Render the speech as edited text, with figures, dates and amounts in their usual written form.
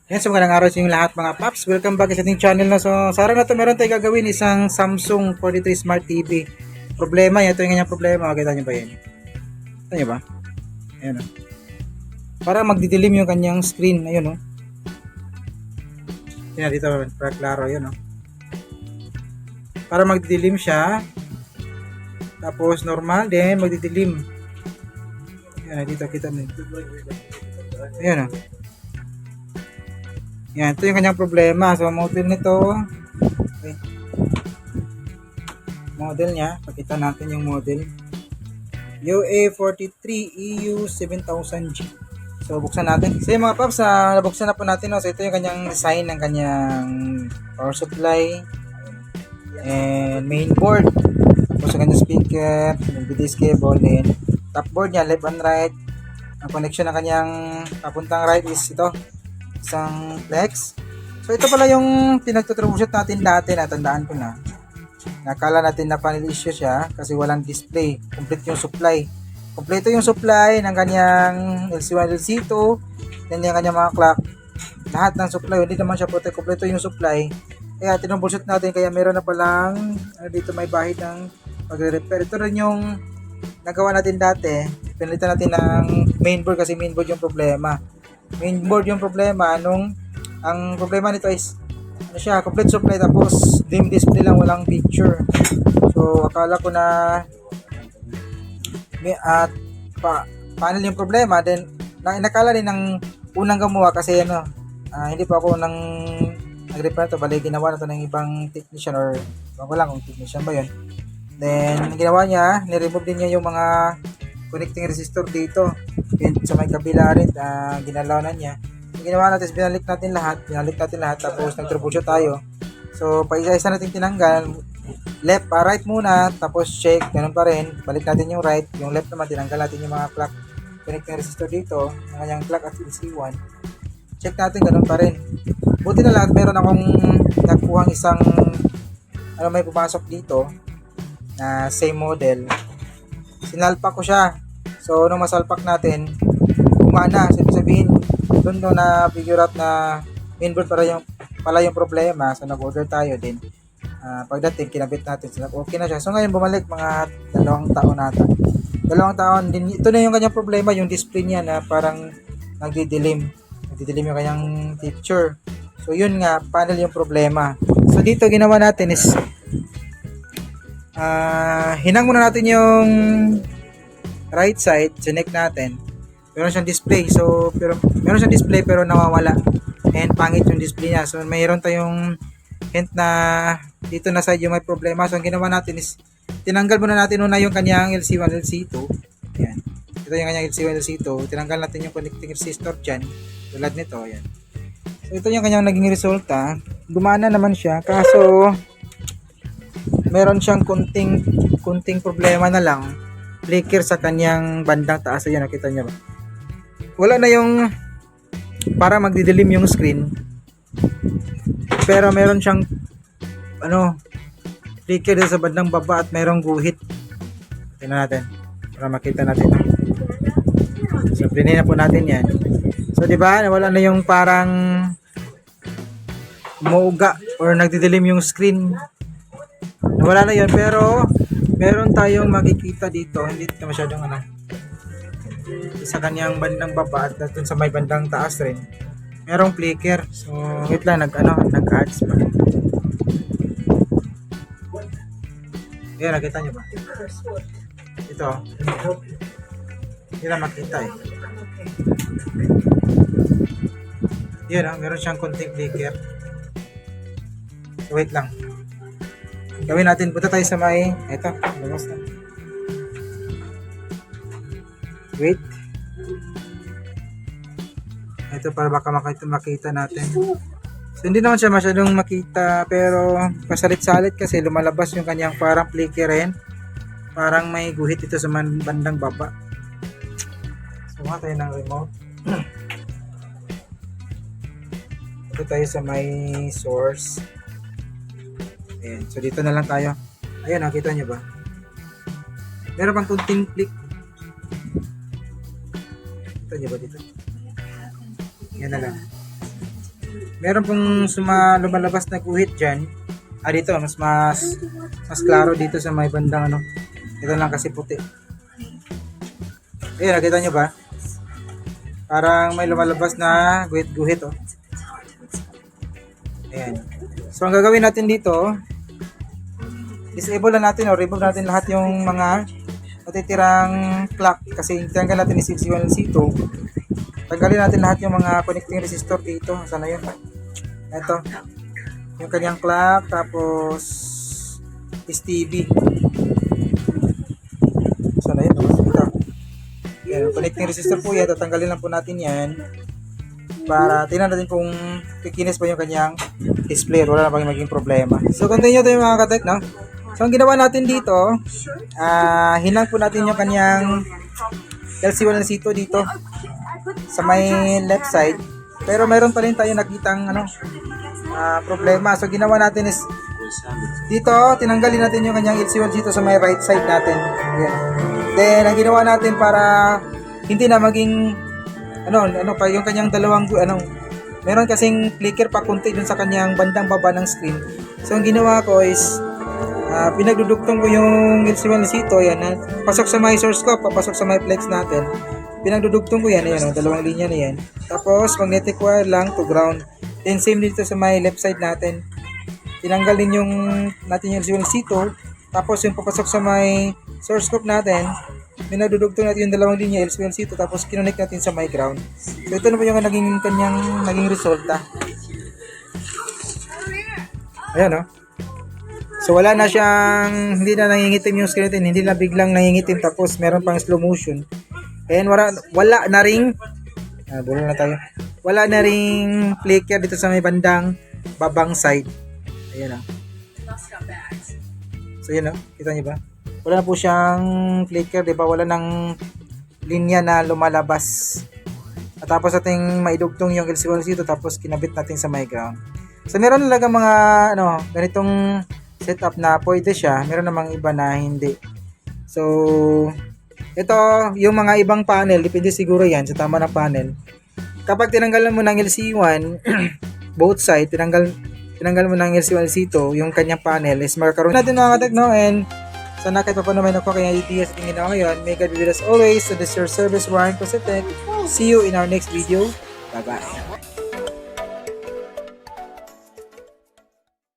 Yes, magandang araw sa inyong lahat mga paps. Welcome back sa ating channel na. So, sa araw na ito, meron tayong gagawin isang Samsung 43 Smart TV. Problema, ito yung kanyang problema. Makita nyo ba yan? Kita nyo ba? Ayan o. Para magdidilim yung kanyang screen. Ayun o. Yan, dito para klaro yun o. Para magdidilim siya. Tapos normal din, magdidilim. Ayan, dito kita nyo. Ayan o. Yan, ito yung kanyang problema. So, model nito. Okay. Model niya. Pakita natin yung model. UA43EU7000G. So, buksan natin. So, yung mga paps, nabuksan na po natin. No? So, ito yung kanyang design ng kanyang power supply. And main board. Tapos, yung kanyang speaker. Yung BDS cable. And top board niya, left and right. Ang connection ng kanyang papuntang right is ito. Isang flex. So ito pala yung pinagtutroubleshoot natin dati, natandaan ko na. Nakala natin na panel issue siya kasi walang display. Complete yung supply. Kompleto yung supply ng kanyang LC1, LC2, then yung kanyang mga clock. Lahat ng supply, hindi naman siya kompleto yung supply. Kaya tinroubleshoot natin, kaya meron na palang dito may bahid ng pagre-repair. Ito rin yung nagawa natin dati. Pinalitan natin ng mainboard kasi mainboard yung problema. Mainboard yung problema ang problema nito is ano siya, complete supply tapos dim display lang, walang picture. So akala ko na panel yung problema, then nakala din ng unang gumawa kasi hindi pa ako nag-repair to, bali ginawa na to ng ibang technician or ko lang kung technician ba yun. Then ginawa niya, ni-remove din niya yung mga connecting resistor dito. And sa may kabila rin, ginalaw na niya. Yung ginawa natin, binalik natin lahat, tapos nag-troubleshoot tayo. So, paisa-isa natin tinanggal, left, right muna, tapos check, ganun pa rin, balik natin yung right, yung left naman, tinanggal natin yung mga clock connecting resistor dito, yung kanyang clock at LC1. Check natin, ganun pa rin. Buti na lang, meron akong nakuhang isang, may pumasok dito, na same model. Sinalpak ko siya. So, nung masalpak natin, gumana. Sabihin, doon na figure out na mainboard pala yung problema. So, nag-order tayo din. Pagdating, kinabit natin. So, okay na siya. So, ngayon bumalik mga 2 taon nata. 2 taon din. Ito na yung kanyang problema, yung display niya na parang nagdidilim. Nagdidilim yung kanyang picture. So, yun nga, panel yung problema. So, dito ginawa natin is hinang muna natin yung right side, connect natin. Meron siyang display. So, meron siyang display pero nawawala. And pangit yung display niya. So, mayroon tayong hint na dito na side yung may problema. So, ang ginawa natin is tinanggal muna natin una yung kanyang LC1, LC2. Ayan. Ito yung kanyang LC1, LC2. Tinanggal natin yung connecting resistor dyan. Tulad nito. Ayan. So, ito yung kanyang naging resulta. Gumana naman siya. Kaso, meron siyang kunting problema na lang. Flicker sa kanyang bandang taas. Ayan, nakita niyo ba? Wala na yung para magdidilim yung screen. Pero meron siyang flicker dito sa bandang baba at mayroong guhit. Tingnan natin para makita natin. So, plinin na po natin yan. So, di ba? Wala na yung parang umuuga or nagdidilim yung screen. Wala na yun, pero meron tayong makikita dito, hindi ito masyadong sa kanyang bandang baba at dun sa may bandang taas rin merong flicker. So wait lang, nag-ads pa. Ayan, nakita nyo ba? Ito, hindi na makita eh. Yan, meron siyang konting flicker. So wait lang, gawin natin, punta tayo sa may ito, labas na. Wait. Ito para baka makita natin. So hindi naman siya masyadong makita pero pasalit-salit kasi lumalabas yung kanyang parang flicker rin. Parang may guhit ito sa bandang baba. So mga tayo ng remote. Ito tayo sa may source. Ayan. So dito na lang tayo. Ayan, nakita nyo ba? Meron pang kunting click. Kita nyo ba dito? Yan na lang. meron pong lumalabas na guhit dyan. Dito, mas klaro dito sa may bandang ano. Ito lang kasi puti. Ayun, nakita nyo ba? Parang may lumalabas na guhit-guhit, oh. Ayan. So, ang gagawin natin dito, disable na natin o remove natin lahat yung mga natitirang clock kasi tanggal natin yung 61C2. Tanggalin natin lahat yung mga connecting resistor dito. Sana yun? Ito. Yung kanyang clock, tapos STB. Sana yun? Ito. Yan, connecting resistor po yan. Tatanggalin lang po natin yan para tingnan natin kung kikinis pa yung kanyang display. Wala na pang maging problema. So, continue tayo mga katek, no? So, ang ginawa natin dito, hinang po natin yung kanyang LC1 and C2 dito sa may left side. Pero mayroon pa rin tayo nakitang problema. So, ginawa natin is dito, tinanggalin natin yung kanyang LC1 dito sa may right side natin. Ayan. Then, ang ginawa natin para hindi na maging pa yung kanyang dalawang meron kasing flicker pa kunti dun sa kanyang bandang baba ng screen. So, ang ginawa ko is pinagdudugtong ko yung LC1 C2, yan, pasok sa my source ko, papasok sa my flex natin. Pinagdudugtong ko yan, ayan, dalawang linya na yan. Tapos, magnetic wire lang to ground. Then, same dito sa my left side natin. Tinanggal din yung LC1 C2. Tapos, yung papasok sa my source scope natin, pinagdudugtong natin yung dalawang linya LC1 C2, tapos kinonect natin sa my ground. So, ito na po yung naging resulta. Ayan, no? So, wala na siyang, hindi na nangingitim yung screen natin, hindi na biglang nangingitim, tapos meron pang slow motion. And wala na ring, bulo na tayo, wala na ring flicker dito sa may bandang babang side. Ayan, so, yun, kita nyo ba? Wala na po siyang flicker, diba? Wala nang linya na lumalabas. At tapos ating maidugtong yung LC1 dito, tapos kinabit natin sa my ground. So, meron talaga mga, ganitong setup na pwede siya, meron namang iba na hindi. So, ito, yung mga ibang panel, depende siguro yan sa tama ng panel. Kapag tinanggalan mo ng LC1, both side, tinanggal mo ng LC1 LC2, yung kanyang panel is magkakaroon natin mga katek, no? And sana kahit pa paano may nakuha kaya ideas tingin ako ngayon. May God with us always. So this is your service, Warren Cosetec. See you in our next video. Bye-bye.